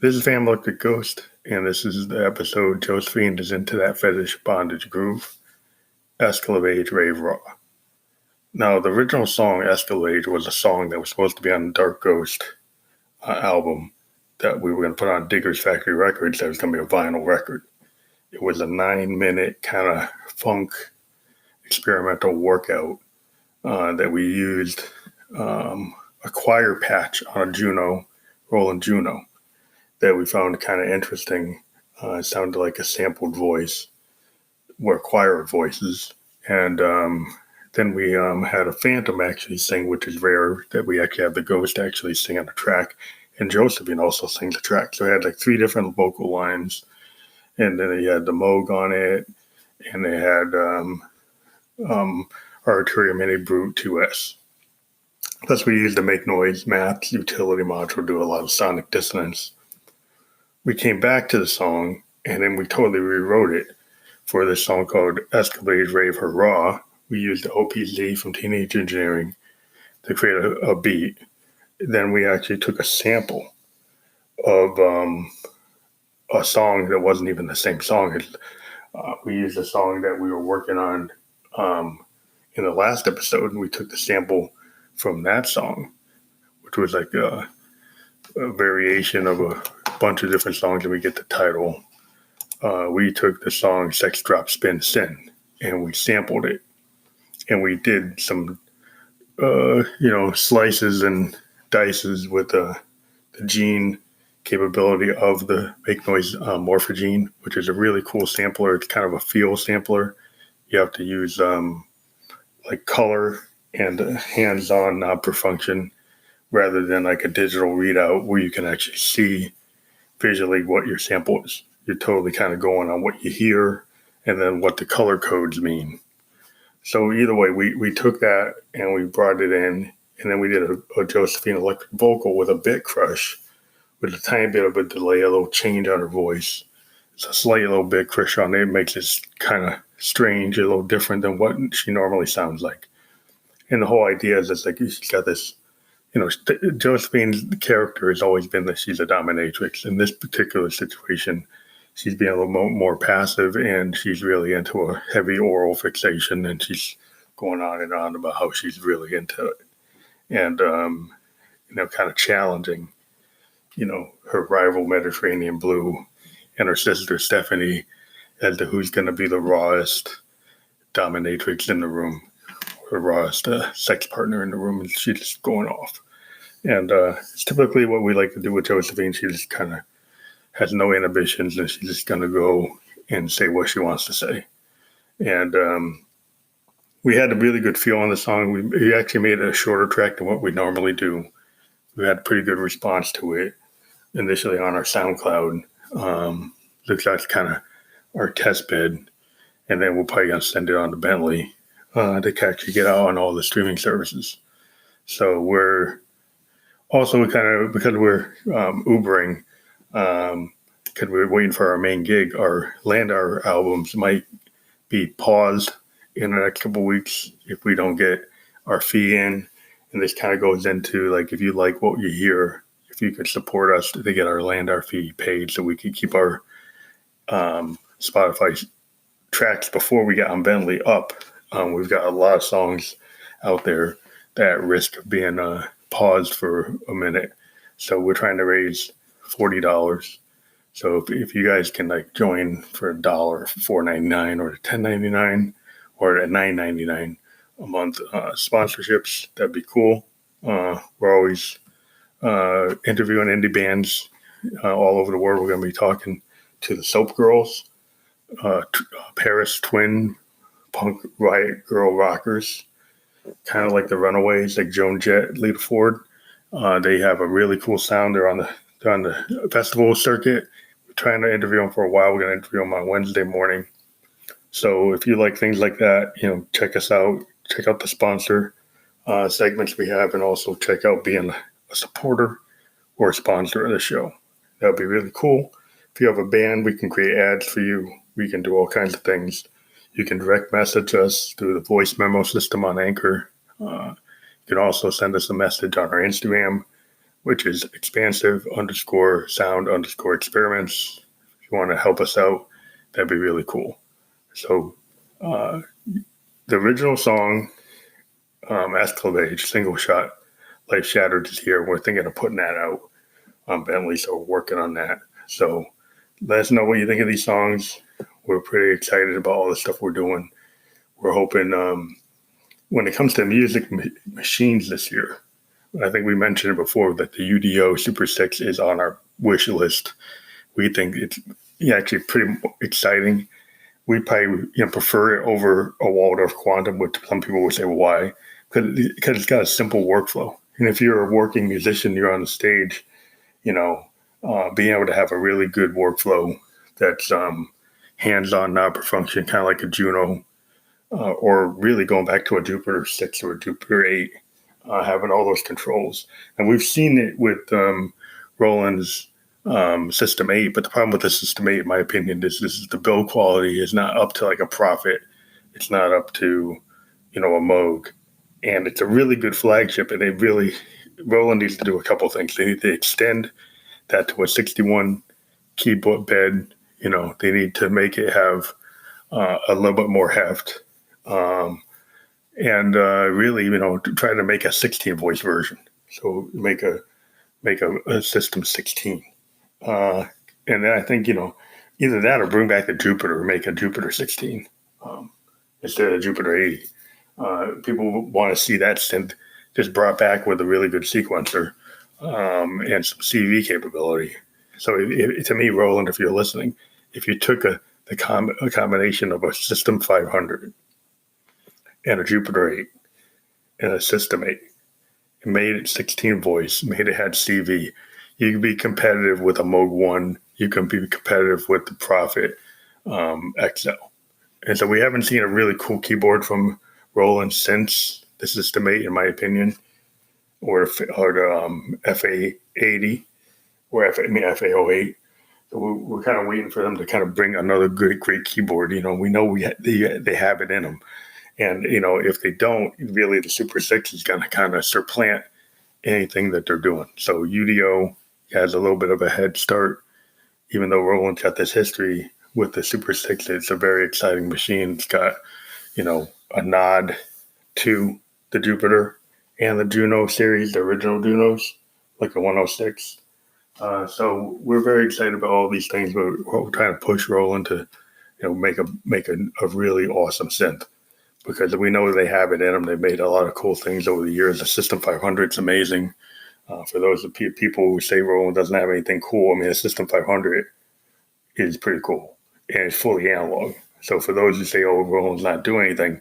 This is Fam Electric Ghost, and this is the episode Josephine is into that Fetish Bondage Groove, Esclavage, Rave, Raw. Now, the original song, Esclavage, was a song that was supposed to be on the Dark Ghost album that we were going to put on Digger's Factory Records. That was going to be a vinyl record. It was a 9-minute kind of funk experimental workout that we used a choir patch on a Juno, Roland Juno, that we found kind of interesting. It sounded like a sampled voice, or choir voices. And then we had a phantom actually sing, which is rare, that we actually have the ghost actually sing on the track. And Josephine also sings the track. So it had like 3 different vocal lines. And then he had the Moog on it. And they had Arturia Mini Brute 2S. Plus we used the Make Noise Math utility module to do a lot of sonic dissonance. We came back to the song, and then we totally rewrote it for this song called Esclavage, Rave, Hurrah. We used the OPZ from Teenage Engineering to create a beat. Then we actually took a sample of a song that wasn't even the same song. We used a song that we were working on in the last episode, and we took the sample from that song, which was like a variation of a bunch of different songs, and we get the title. We took the song Sex Drop Spin Sin, and we sampled it, and we did some slices and dices with the gene capability of the Make Noise Morphogene, which is a really cool sampler. It's kind of a feel sampler. You have to use like color and hands-on knob per function rather than like a digital readout where you can actually see visually what your sample is. You're totally kind of going on what you hear and then what the color codes mean. So either way, we took that and we brought it in, and then we did a Josephine Electric vocal with a bit crush, with a tiny bit of a delay, a little change on her voice. It's a slight little bit crush on it. It makes it kind of strange, a little different than what she normally sounds like. And the whole idea is it's like she's got this, Josephine's character has always been that she's a dominatrix. In this particular situation, she's being a little more passive, and she's really into a heavy oral fixation, and she's going on and on about how she's really into it. And, kind of challenging, her rival Mediterranean Blue and her sister Stephanie as to who's going to be the rawest dominatrix in the room, or rawest sex partner in the room, and she's just going off. And it's typically what we like to do with Josephine. She just kind of has no inhibitions, and she's just going to go and say what she wants to say. And we had a really good feel on the song. We actually made it a shorter track than what we normally do. We had a pretty good response to it initially on our SoundCloud. Looks like kind of our test bed. And then we're probably going to send it on to Bentley to actually get out on all the streaming services. So we're also because we're Ubering, because we're waiting for our main gig, our Landauer albums might be paused in the next couple of weeks if we don't get our fee in. And this kind of goes into, like, if you like what you hear, if you could support us to get our Landauer fee paid so we could keep our Spotify tracks before we get on Bentley up. We've got a lot of songs out there that risk of being paused for a minute. So we're trying to raise $40. So if you guys can join for $1, $4.99, or $10.99, or at $9.99 a month sponsorships, that'd be cool. We're always interviewing indie bands all over the world. We're going to be talking to the Soap Girls, Paris Twin punk riot girl rockers, kind of like the Runaways, like Joan Jett, Lita Ford. They have a really cool sound. They're on the festival circuit. We're trying to interview them for a while. We're going to interview them on Wednesday morning. So if you like things like that, check us out. Check out the sponsor segments we have, and also check out being a supporter or a sponsor of the show. That would be really cool. If you have a band, we can create ads for you. We can do all kinds of things. You can direct message us through the voice memo system on Anchor. You can also send us a message on our Instagram. which is expansive_sound_experiments. If you want to help us out, that'd be really cool. So the original song, Esclavage, Single Shot, Life Shattered is here. We're thinking of putting that out on Bentley, so we're working on that. So let us know what you think of these songs. We're pretty excited about all the stuff we're doing. We're hoping when it comes to music machines this year, I think we mentioned it before that the UDO Super 6 is on our wish list. We think it's actually pretty exciting. We probably prefer it over a Waldorf Quantum, which some people would say, well, why? Because it's got a simple workflow. And if you're a working musician, you're on the stage, being able to have a really good workflow that's hands-on, not per function, kind of like a Juno, or really going back to a Jupiter 6 or a Jupiter 8, having all those controls. And we've seen it with Roland's System 8, but the problem with the System 8, in my opinion, is the build quality is not up to like a Prophet. It's not up to, a Moog. And it's a really good flagship, and Roland needs to do a couple things. They need to extend that to a 61 keyboard bed. They need to make it have a little bit more heft. And really, try to make a 16 voice version. So make a System 16. And then I think, either that or bring back the Jupiter or make a Jupiter 16 instead of Jupiter 80. People want to see that synth just brought back with a really good sequencer and some CV capability. So to me, Roland, if you're listening, if you took a combination of a System 500 and a Jupiter 8 and a System 8 and made it 16 voice, made it had CV, you can be competitive with a Moog 1. You can be competitive with the Prophet XL. And so we haven't seen a really cool keyboard from Roland since the System 8, in my opinion, or the FA80 or FA08. So we're kind of waiting for them to kind of bring another great keyboard. We know they have it in them. And, if they don't, really the Super 6 is going to kind of supplant anything that they're doing. So UDO has a little bit of a head start, even though Roland's got this history with the Super 6. It's a very exciting machine. It's got, a nod to the Jupiter and the Juno series, the original Junos, like the 106. So we're very excited about all these things, but we're trying to push Roland to, make a really awesome synth, because we know they have it in them. They've made a lot of cool things over the years. The System 500 is amazing. For those people who say Roland doesn't have anything cool, the System 500 is pretty cool, and it's fully analog. So for those who say, Roland's not doing anything,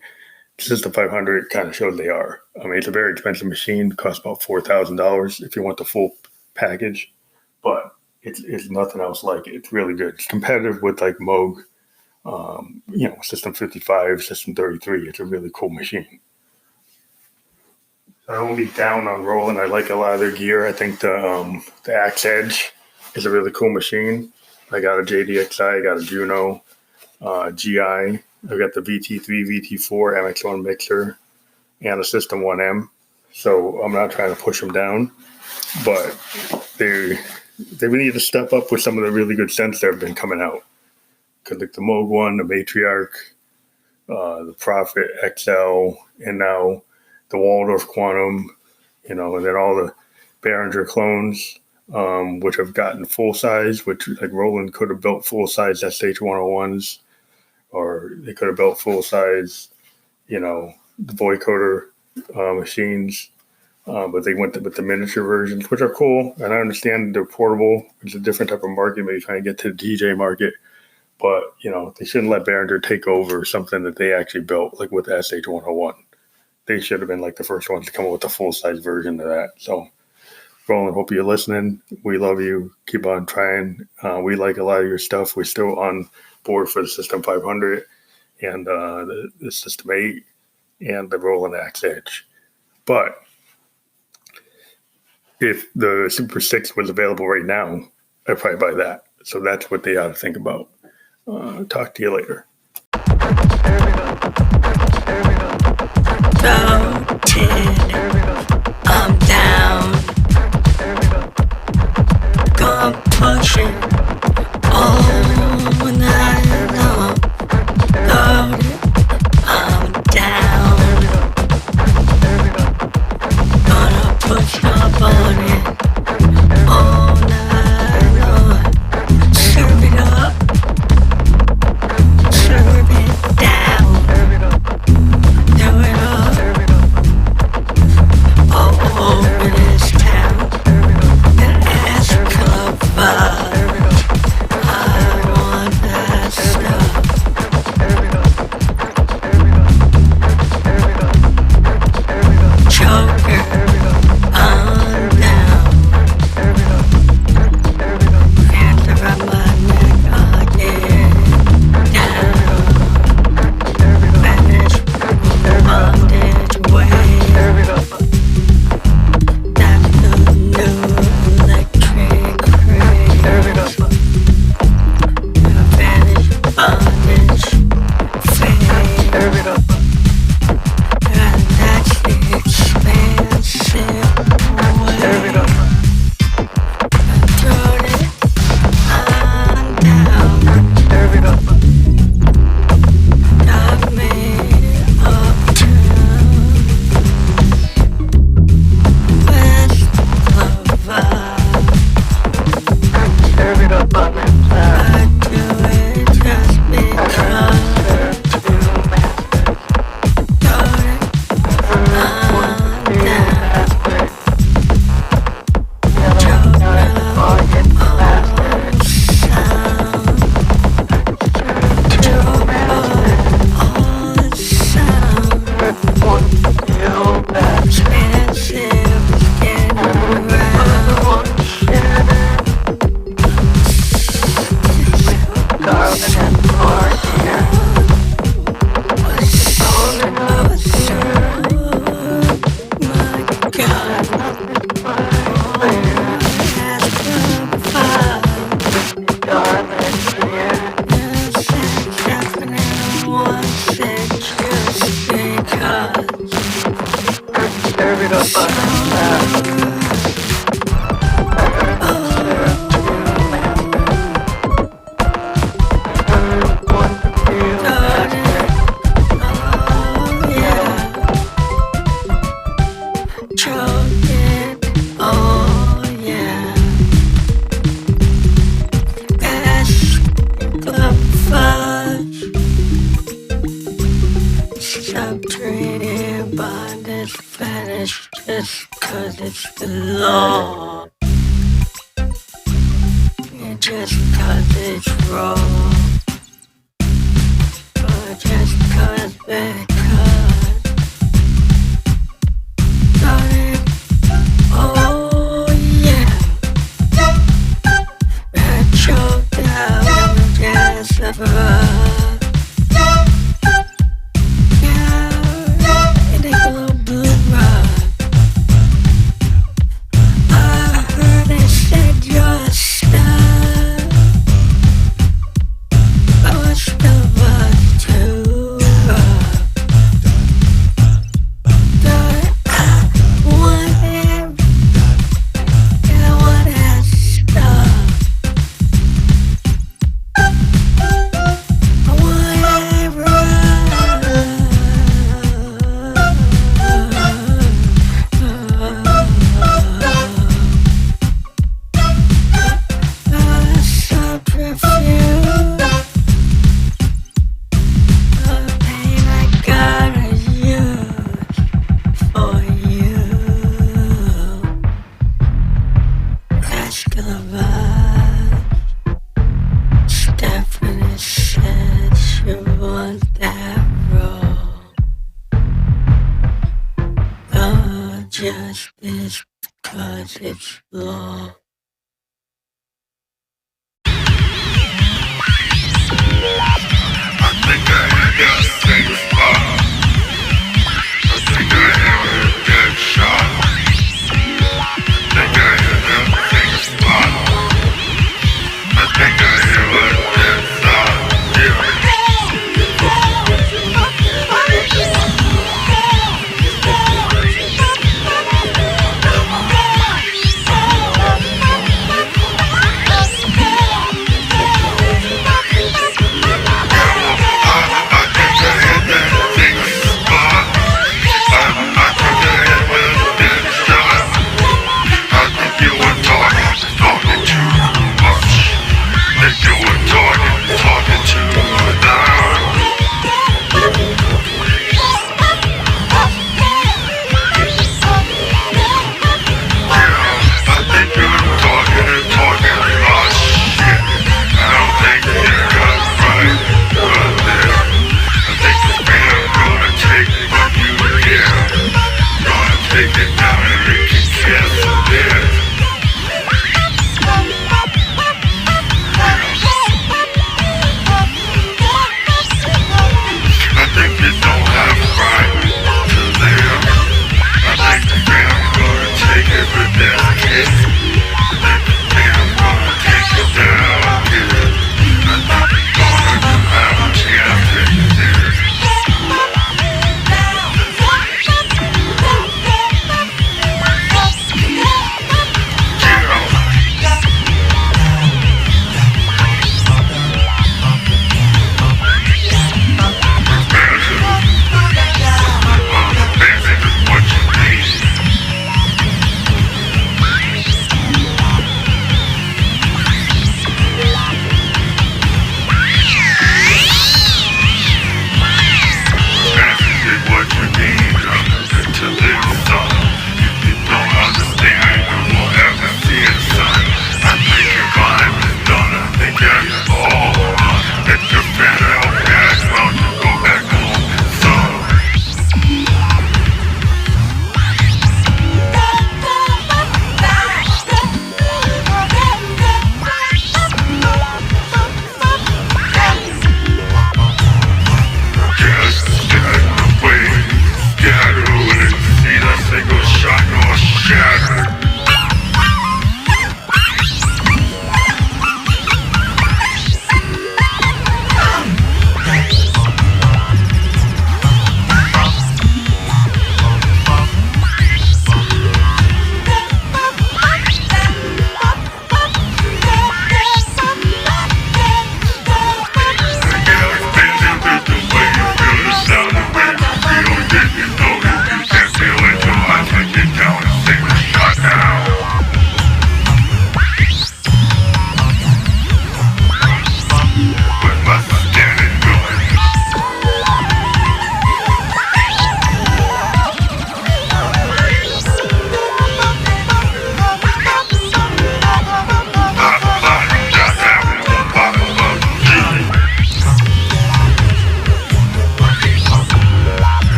System 500 kind of shows they are. It's a very expensive machine. It costs about $4,000 if you want the full package, but it's nothing else like it. It's really good. It's competitive with like Moog, System 55, System 33. It's a really cool machine. I won't be down on Roland. I like a lot of their gear. I think the Axe Edge is a really cool machine. I got a JDXI, I got a Juno, GI. I've got the VT3, VT4, MX1 mixer, and a System 1M. So I'm not trying to push them down, but they need to step up with some of the really good synths that have been coming out. Because like the Moog 1, the Matriarch, the Prophet XL, and now the Waldorf Quantum, and then all the Behringer clones, which have gotten full size, which like Roland could have built full size SH101s, or they could have built full size, the vocoder machines, but they went with the miniature versions, which are cool. And I understand they're portable. It's a different type of market, maybe trying to get to the DJ market. But, they shouldn't let Behringer take over something that they actually built, like with the SH101. They should have been like the first ones to come up with a full-size version of that. So, Roland, hope you're listening. We love you. Keep on trying. We like a lot of your stuff. We're still on board for the System 500 and the System 8 and the Roland Axe Edge. But if the Super 6 was available right now, I'd probably buy that. So that's what they ought to think about. Talk to you later. Go to, I'm down.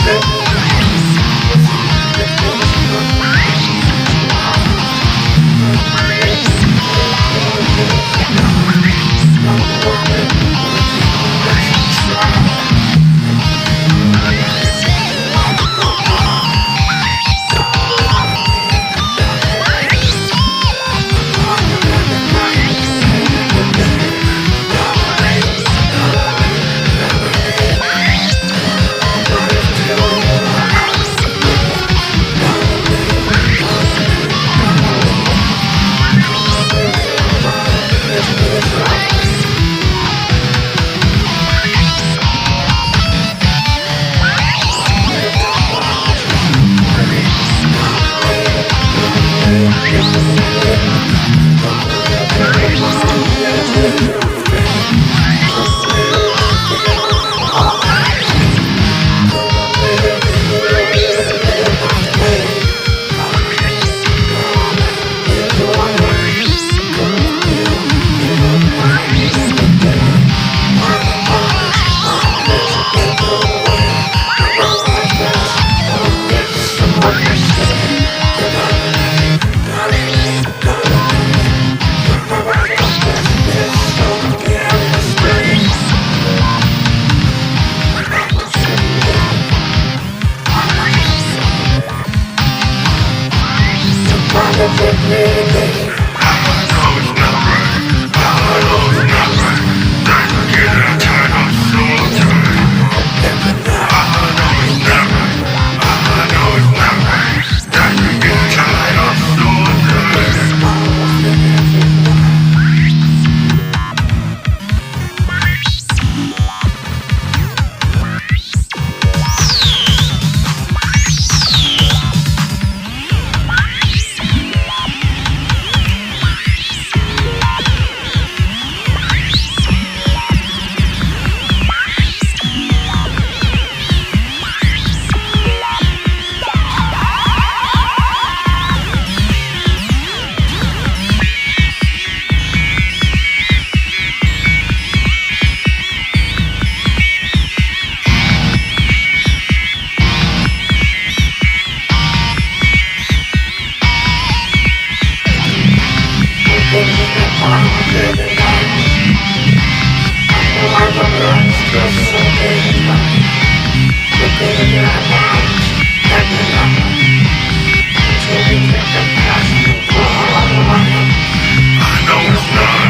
I know it's not